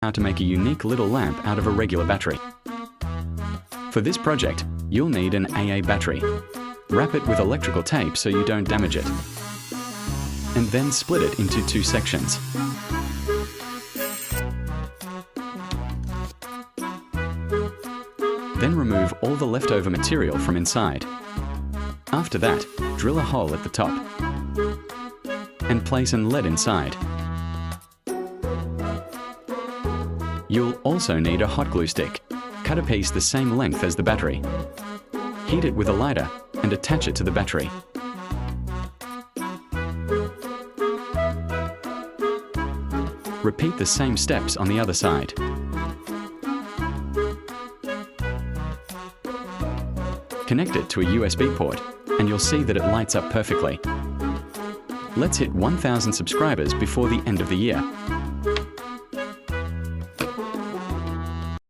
how to make a unique little lamp out of a regular battery. For this project, you'll need an AA battery. Wrap it with electrical tape so you don't damage it. And then split it into 2 sections. Then remove all the leftover material from inside. After that, drill a hole at the top and place an LED inside. You'll also need a hot glue stick. Cut a piece the same length as the battery. Heat it with a lighter and attach it to the battery. Repeat the same steps on the other side. Connect it to a USB port and you'll see that it lights up perfectly. Let's hit 1,000 subscribers before the end of the year.